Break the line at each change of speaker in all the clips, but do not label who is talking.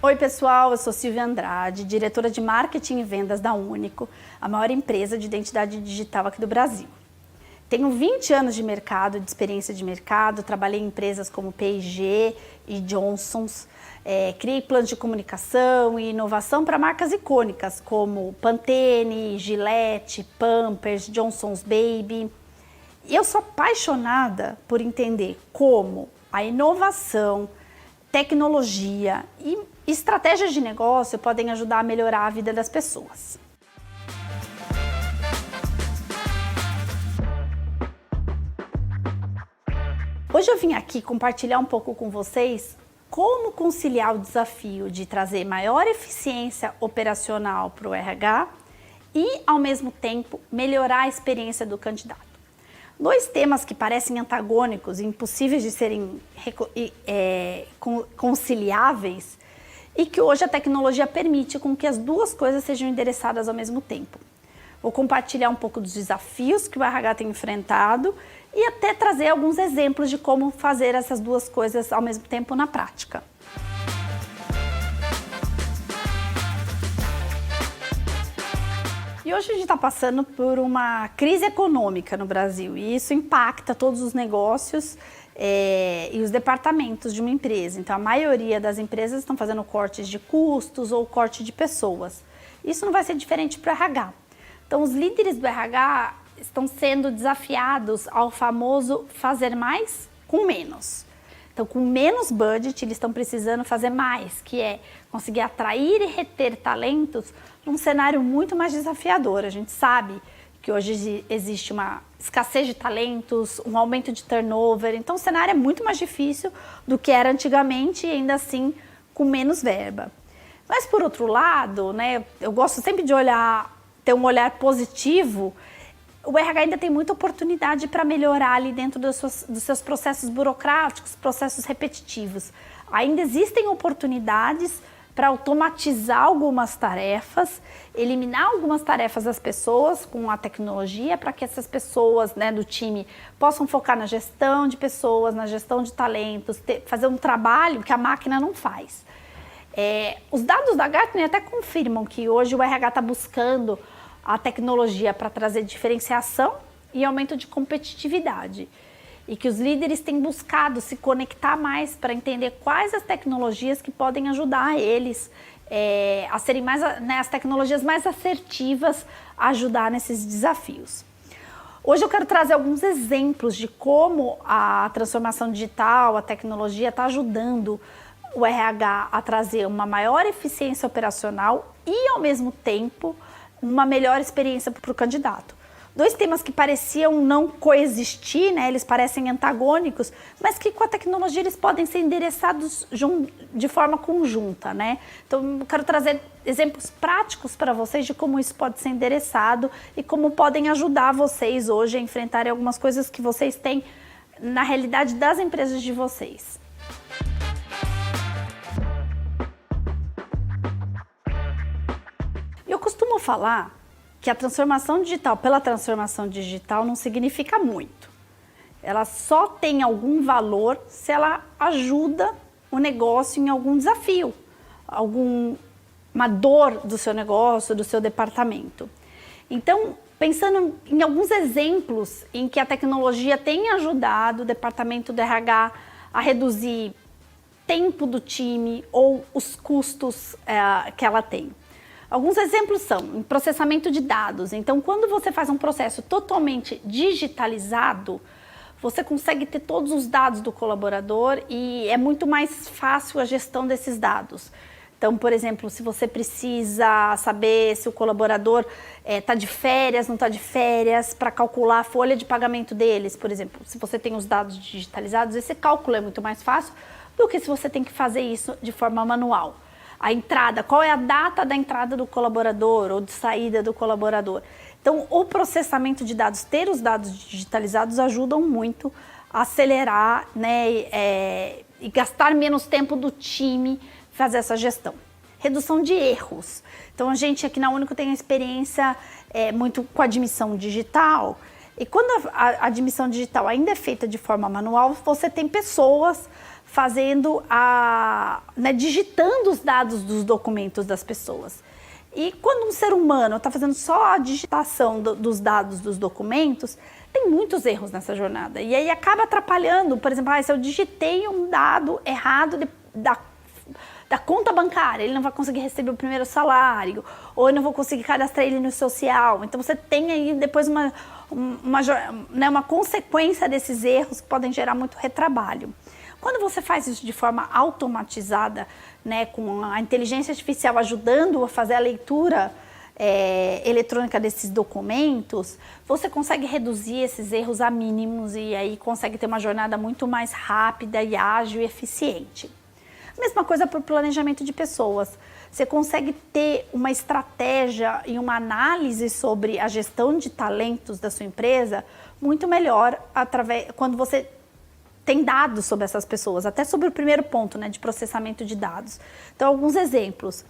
Oi pessoal, eu sou Silvia Andrade, diretora de Marketing e Vendas da Único, a maior empresa de identidade digital aqui do Brasil. Tenho 20 anos de mercado, de experiência de mercado, trabalhei em empresas como P&G e Johnson's, criei planos de comunicação e inovação para marcas icônicas como Pantene, Gillette, Pampers, Johnson's Baby. E eu sou apaixonada por entender como a inovação, tecnologia e estratégias de negócio podem ajudar a melhorar a vida das pessoas. Hoje eu vim aqui compartilhar um pouco com vocês como conciliar o desafio de trazer maior eficiência operacional para o RH e, ao mesmo tempo, melhorar a experiência do candidato. Dois temas que parecem antagônicos e impossíveis de serem conciliáveis e que hoje a tecnologia permite com que as duas coisas sejam endereçadas ao mesmo tempo. Vou compartilhar um pouco dos desafios que o RH tem enfrentado e até trazer alguns exemplos de como fazer essas duas coisas ao mesmo tempo na prática. E hoje a gente está passando por uma crise econômica no Brasil e isso impacta todos os negócios e os departamentos de uma empresa. Então a maioria das empresas estão fazendo cortes de custos ou corte de pessoas. Isso não vai ser diferente para o RH. Então os líderes do RH estão sendo desafiados ao famoso fazer mais com menos. Então, com menos budget, eles estão precisando fazer mais, que é conseguir atrair e reter talentos num cenário muito mais desafiador. A gente sabe que hoje existe uma escassez de talentos, um aumento de turnover, então o cenário é muito mais difícil do que era antigamente e ainda assim com menos verba. Mas por outro lado, né, eu gosto sempre de ter um olhar positivo. O RH ainda tem muita oportunidade para melhorar ali dentro dos seus processos burocráticos, processos repetitivos. Ainda existem oportunidades para automatizar algumas tarefas, eliminar algumas tarefas das pessoas com a tecnologia para que essas pessoas, né, do time possam focar na gestão de pessoas, na gestão de talentos, fazer um trabalho que a máquina não faz. Os dados da Gartner até confirmam que hoje o RH está buscando a tecnologia para trazer diferenciação e aumento de competitividade. E que os líderes têm buscado se conectar mais para entender quais as tecnologias que podem ajudar eles a serem mais, né, as tecnologias mais assertivas a ajudar nesses desafios. Hoje eu quero trazer alguns exemplos de como a transformação digital, a tecnologia está ajudando o RH a trazer uma maior eficiência operacional e, ao mesmo tempo, uma melhor experiência para o candidato. Dois temas que pareciam não coexistir, né? Eles parecem antagônicos, mas que com a tecnologia eles podem ser endereçados de forma conjunta, né? Então eu quero trazer exemplos práticos para vocês de como isso pode ser endereçado e como podem ajudar vocês hoje a enfrentarem algumas coisas que vocês têm na realidade das empresas de vocês. Eu costumo falar que a transformação digital pela transformação digital não significa muito. Ela só tem algum valor se ela ajuda o negócio em algum desafio, uma dor do seu negócio, do seu departamento. Então, pensando em alguns exemplos em que a tecnologia tem ajudado o departamento do RH a reduzir tempo do time ou os custos que ela tem. Alguns exemplos são em processamento de dados. Então, quando você faz um processo totalmente digitalizado, você consegue ter todos os dados do colaborador e é muito mais fácil a gestão desses dados. Então, por exemplo, se você precisa saber se o colaborador está de férias, não está de férias, para calcular a folha de pagamento deles, por exemplo, se você tem os dados digitalizados, esse cálculo é muito mais fácil do que se você tem que fazer isso de forma manual. A entrada, qual é a data da entrada do colaborador ou de saída do colaborador. Então, o processamento de dados, ter os dados digitalizados ajudam muito a acelerar, né, e gastar menos tempo do time fazer essa gestão. Redução de erros. Então, a gente aqui na Único tem a experiência muito com a admissão digital. E quando a admissão digital ainda é feita de forma manual, você tem pessoas fazendo digitando os dados dos documentos das pessoas. E quando um ser humano está fazendo só a digitação dos dados dos documentos, tem muitos erros nessa jornada. E aí acaba atrapalhando, por exemplo, se eu digitei um dado errado da conta bancária, ele não vai conseguir receber o primeiro salário, ou eu não vou conseguir cadastrar ele no social. Então você tem aí depois uma consequência desses erros que podem gerar muito retrabalho. Quando você faz isso de forma automatizada, né, com a inteligência artificial ajudando a fazer a leitura eletrônica desses documentos, você consegue reduzir esses erros a mínimos e aí consegue ter uma jornada muito mais rápida e ágil e eficiente. Mesma coisa para o planejamento de pessoas. Você consegue ter uma estratégia e uma análise sobre a gestão de talentos da sua empresa muito melhor quando você tem dados sobre essas pessoas, até sobre o primeiro ponto, né, de processamento de dados. Então, alguns exemplos.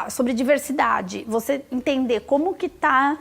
Sobre diversidade, você entender como que está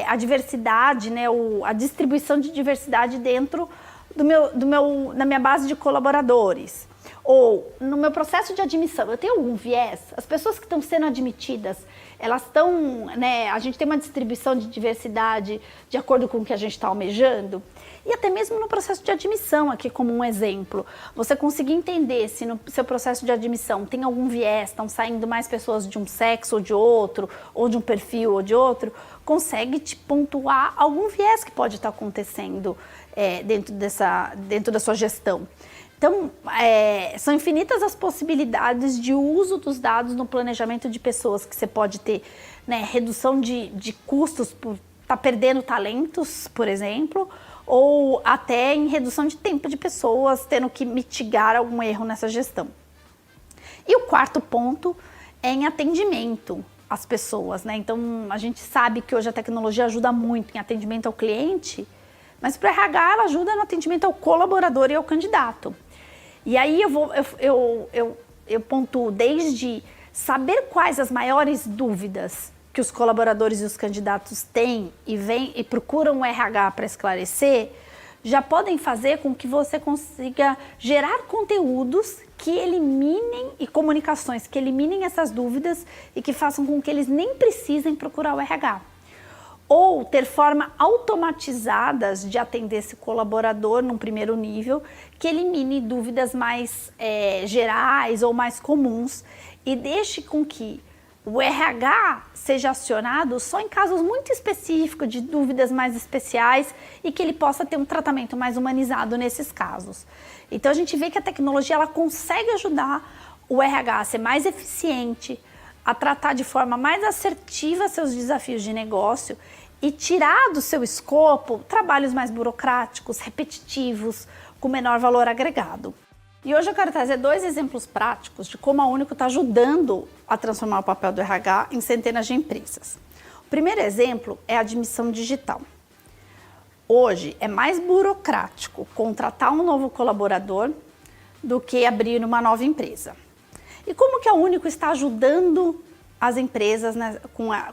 a diversidade, né, a distribuição de diversidade dentro da minha base de colaboradores. Ou no meu processo de admissão, eu tenho algum viés? As pessoas que estão sendo admitidas, elas estão, né, a gente tem uma distribuição de diversidade de acordo com o que a gente está almejando? E até mesmo no processo de admissão, aqui como um exemplo, você conseguir entender se no seu processo de admissão tem algum viés, estão saindo mais pessoas de um sexo ou de outro, ou de um perfil ou de outro, consegue te pontuar algum viés que pode estar acontecendo dentro da sua gestão. Então, são infinitas as possibilidades de uso dos dados no planejamento de pessoas, que você pode ter, né, redução de custos por estar perdendo talentos, por exemplo, ou até em redução de tempo de pessoas tendo que mitigar algum erro nessa gestão. E o quarto ponto é em atendimento às pessoas, né? Então, a gente sabe que hoje a tecnologia ajuda muito em atendimento ao cliente, mas para o RH ela ajuda no atendimento ao colaborador e ao candidato. E aí eu pontuo desde saber quais as maiores dúvidas que os colaboradores e os candidatos têm e procuram o RH para esclarecer, já podem fazer com que você consiga gerar conteúdos que eliminem e comunicações que eliminem essas dúvidas e que façam com que eles nem precisem procurar o RH. Ou ter formas automatizadas de atender esse colaborador num primeiro nível, que elimine dúvidas mais gerais ou mais comuns e deixe com que o RH seja acionado só em casos muito específicos, de dúvidas mais especiais, e que ele possa ter um tratamento mais humanizado nesses casos. Então a gente vê que a tecnologia ela consegue ajudar o RH a ser mais eficiente, a tratar de forma mais assertiva seus desafios de negócio e tirar do seu escopo trabalhos mais burocráticos, repetitivos, com menor valor agregado. E hoje eu quero trazer 2 exemplos práticos de como a Único está ajudando a transformar o papel do RH em centenas de empresas. O primeiro exemplo é a admissão digital. Hoje é mais burocrático contratar um novo colaborador do que abrir uma nova empresa. E como que a Único está ajudando as empresas, né,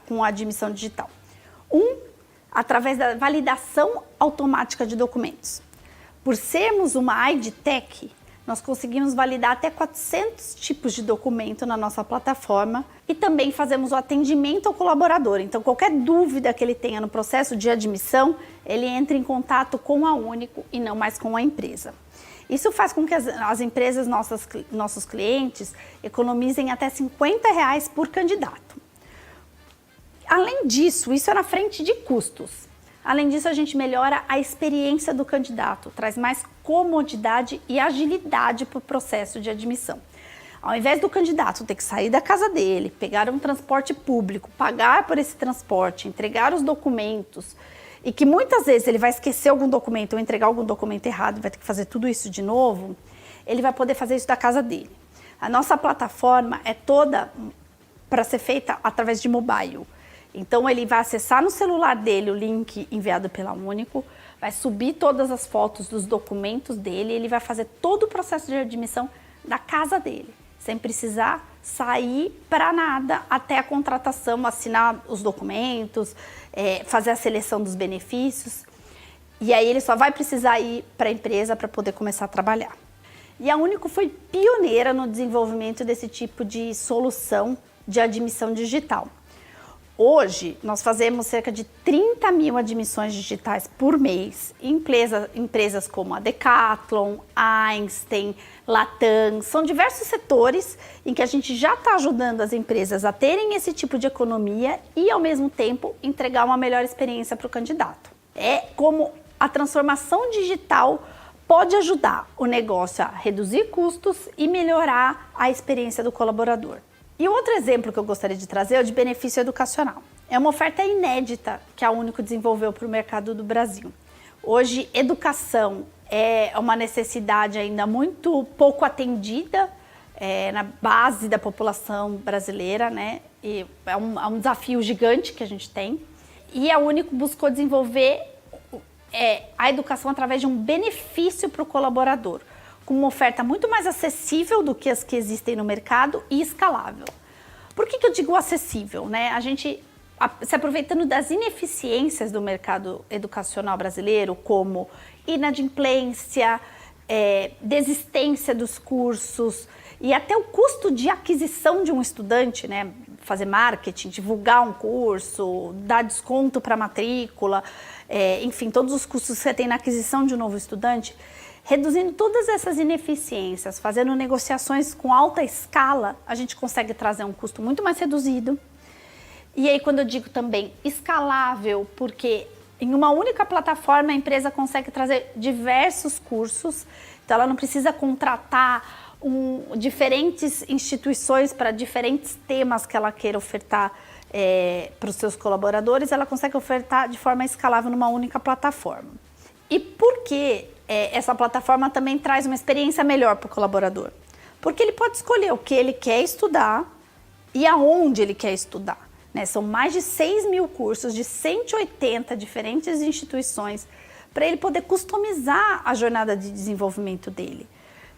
com a admissão digital? Através da validação automática de documentos. Por sermos uma IDTech, nós conseguimos validar até 400 tipos de documento na nossa plataforma e também fazemos o atendimento ao colaborador. Então, qualquer dúvida que ele tenha no processo de admissão, ele entra em contato com a Único e não mais com a empresa. Isso faz com que as empresas, nossos clientes, economizem até R$50 por candidato. Além disso, isso é na frente de custos. Além disso, a gente melhora a experiência do candidato, traz mais comodidade e agilidade para o processo de admissão. Ao invés do candidato ter que sair da casa dele, pegar um transporte público, pagar por esse transporte, entregar os documentos, e que muitas vezes ele vai esquecer algum documento ou entregar algum documento errado, vai ter que fazer tudo isso de novo, ele vai poder fazer isso da casa dele. A nossa plataforma é toda para ser feita através de mobile. Então ele vai acessar no celular dele o link enviado pela Único, vai subir todas as fotos dos documentos dele, ele vai fazer todo o processo de admissão da casa dele, sem precisar sair para nada até a contratação, assinar os documentos, fazer a seleção dos benefícios. E aí ele só vai precisar ir para a empresa para poder começar a trabalhar. E a Único foi pioneira no desenvolvimento desse tipo de solução de admissão digital. Hoje, nós fazemos cerca de 30 mil admissões digitais por mês em empresas como a Decathlon, Einstein, Latam. São diversos setores em que a gente já está ajudando as empresas a terem esse tipo de economia e, ao mesmo tempo, entregar uma melhor experiência para o candidato. É como a transformação digital pode ajudar o negócio a reduzir custos e melhorar a experiência do colaborador. E outro exemplo que eu gostaria de trazer é o de benefício educacional. É uma oferta inédita que a Único desenvolveu para o mercado do Brasil. Hoje, educação é uma necessidade ainda muito pouco atendida na base da população brasileira, né? E é um desafio gigante que a gente tem. E a Único buscou desenvolver a educação através de um benefício para o colaborador, com uma oferta muito mais acessível do que as que existem no mercado e escalável. Por que eu digo acessível, né? A gente, se aproveitando das ineficiências do mercado educacional brasileiro, como inadimplência, desistência dos cursos e até o custo de aquisição de um estudante, né? Fazer marketing, divulgar um curso, dar desconto para matrícula, enfim, todos os custos que você tem na aquisição de um novo estudante. Reduzindo todas essas ineficiências, fazendo negociações com alta escala, a gente consegue trazer um custo muito mais reduzido. E aí, quando eu digo também escalável, porque em uma única plataforma a empresa consegue trazer diversos cursos, então ela não precisa contratar diferentes instituições para diferentes temas que ela queira ofertar para os seus colaboradores, ela consegue ofertar de forma escalável numa única plataforma. E por que essa plataforma também traz uma experiência melhor para o colaborador? Porque ele pode escolher o que ele quer estudar e aonde ele quer estudar, né? São mais de 6 mil cursos de 180 diferentes instituições para ele poder customizar a jornada de desenvolvimento dele,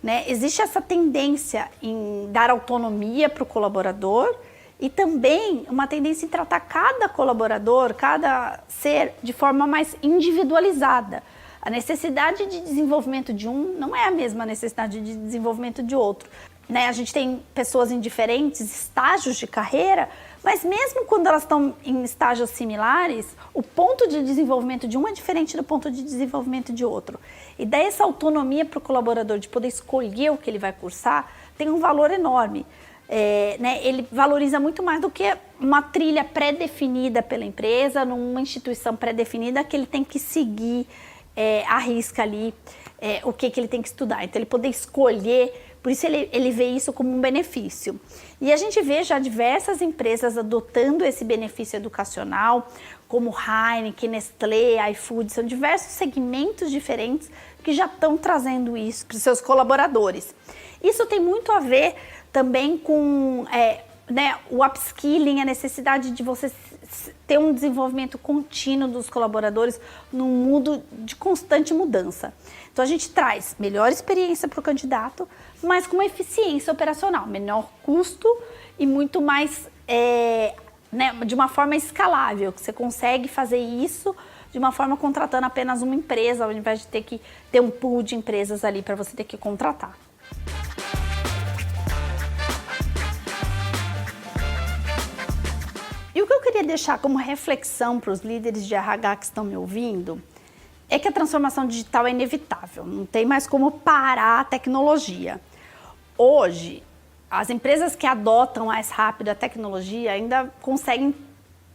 né? Existe essa tendência em dar autonomia para o colaborador e também uma tendência em tratar cada colaborador, cada ser de forma mais individualizada. A necessidade de desenvolvimento de um não é a mesma necessidade de desenvolvimento de outro, né? A gente tem pessoas em diferentes estágios de carreira, mas mesmo quando elas estão em estágios similares, o ponto de desenvolvimento de um é diferente do ponto de desenvolvimento de outro. E daí essa autonomia para o colaborador de poder escolher o que ele vai cursar tem um valor enorme. Né? Ele valoriza muito mais do que uma trilha pré-definida pela empresa, numa instituição pré-definida que ele tem que seguir à risca ali o que ele tem que estudar. Então ele poder escolher, por isso ele vê isso como um benefício. E a gente vê já diversas empresas adotando esse benefício educacional, como Heineken, Nestlé, iFood, são diversos segmentos diferentes que já estão trazendo isso para os seus colaboradores. Isso tem muito a ver também com né, o upskilling, a necessidade de você ter um desenvolvimento contínuo dos colaboradores num mundo de constante mudança. Então a gente traz melhor experiência para o candidato, mas com uma eficiência operacional, menor custo e muito mais, né, de uma forma escalável, que você consegue fazer isso de uma forma contratando apenas uma empresa, ao invés de ter que ter um pool de empresas ali para você ter que contratar. E o que eu queria deixar como reflexão para os líderes de RH que estão me ouvindo é que a transformação digital é inevitável, não tem mais como parar a tecnologia. Hoje, as empresas que adotam mais rápido a tecnologia ainda conseguem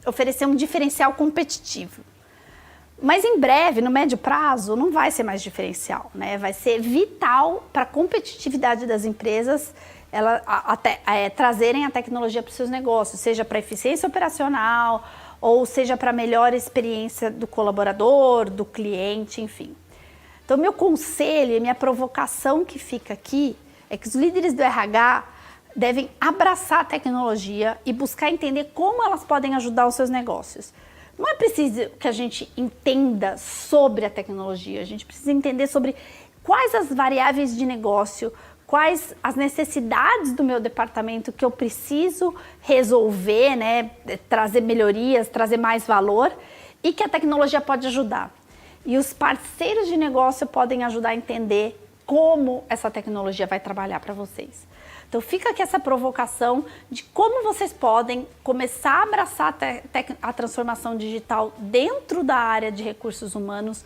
oferecer um diferencial competitivo. Mas em breve, no médio prazo, não vai ser mais diferencial, né? Vai ser vital para a competitividade das empresas trazerem a tecnologia para os seus negócios, seja para eficiência operacional ou seja para melhor experiência do colaborador, do cliente, enfim. Então, meu conselho e minha provocação que fica aqui é que os líderes do RH devem abraçar a tecnologia e buscar entender como elas podem ajudar os seus negócios. Não é preciso que a gente entenda sobre a tecnologia, a gente precisa entender sobre quais as variáveis de negócio, quais as necessidades do meu departamento que eu preciso resolver, né, trazer melhorias, trazer mais valor e que a tecnologia pode ajudar. E os parceiros de negócio podem ajudar a entender como essa tecnologia vai trabalhar para vocês. Então fica aqui essa provocação de como vocês podem começar a abraçar a transformação digital dentro da área de recursos humanos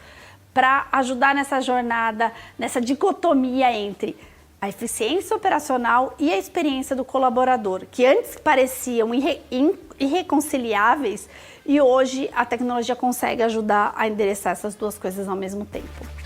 para ajudar nessa jornada, nessa dicotomia entre a eficiência operacional e a experiência do colaborador, que antes pareciam irreconciliáveis e hoje a tecnologia consegue ajudar a endereçar essas duas coisas ao mesmo tempo.